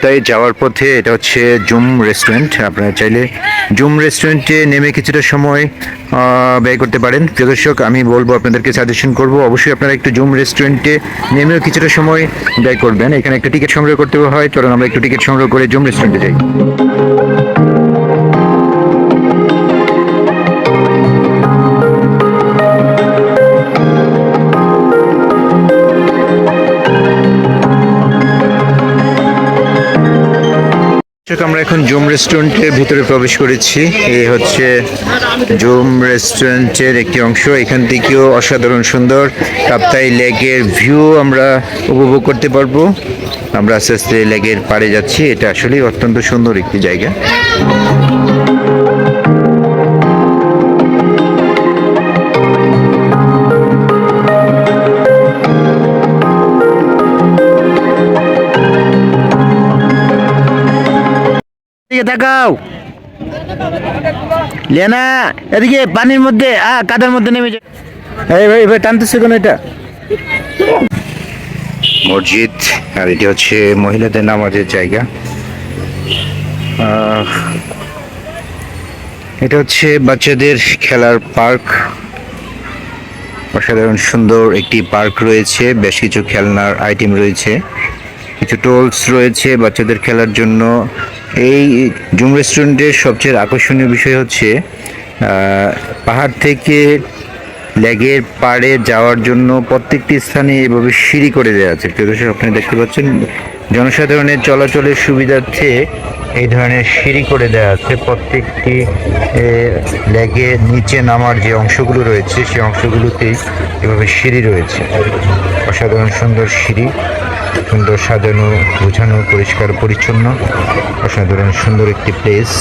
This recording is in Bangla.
কাপ্তাই যাওয়ার পথে এটা হচ্ছে জুম রেস্টুরেন্ট। আপনারা চাইলে জুম রেস্টুরেন্টে নেমে কিছুটা সময় ব্যয় করতে পারেন। প্রিয় দর্শক, আমি বলবো আপনাদেরকে সাজেশন করব অবশ্যই আপনারা একটু জুম রেস্টুরেন্টে নেমেও কিছুটা সময় ব্যয় করবেন। এখানে একটা টিকিট সংগ্রহ করতে হয়, চলুন আমরা একটু টিকিট সংগ্রহ করে জুম রেস্টুরেন্টে যাই। আমরা এখন জুম রেস্টুরেন্টের ভিতরে প্রবেশ করেছি। এই হচ্ছে জুম রেস্টুরেন্টের একটি অংশ। এখান থেকেও অসাধারণ সুন্দর কাপ্তাই লেকের ভিউ আমরা উপভোগ করতে পারবো। আমরা আস্তে আস্তে লেকের পাড়ে যাচ্ছি। এটা আসলে অত্যন্ত সুন্দর একটি জায়গা। দেখাও লেনা, এদিকে পানির মধ্যে কাদার মধ্যে নেমে যায়। এই ভাই ভাই টানতেছে কেন? এটা মসজিদ, আর এটি হচ্ছে মহিলাদের নামাজের জায়গা। এটা হচ্ছে বাচ্চাদের খেলার পার্ক। অসাধারণ সুন্দর একটি পার্ক রয়েছে, বেশ কিছু খেলনার আইটেম রয়েছে, কিছু টোলস রয়েছে বাচ্চাদের খেলার জন্য। এই জুম রেস্টুরেন্টের সবচেয়ে আকর্ষণীয় বিষয় হচ্ছে পাহাড় থেকে লেকের পাড়ে যাওয়ার জন্য প্রত্যেকটি স্থানে এভাবে সিঁড়ি করে দেওয়া আছে। প্রদর্শক আপনি দেখতে পাচ্ছেন, জনসাধারণের চলাচলের সুবিধার্থে এই ধরনের সিঁড়ি করে দেওয়া আছে। প্রত্যেকটি লেকের নিচে নামার যে অংশগুলো রয়েছে সেই অংশগুলোতেই এভাবে সিঁড়ি রয়েছে। অসাধারণ সুন্দর সিঁড়ি, সুন্দর সাজানো গোছানো পরিষ্কার পরিচ্ছন্ন, অসাধারণ সুন্দর একটি প্লেস।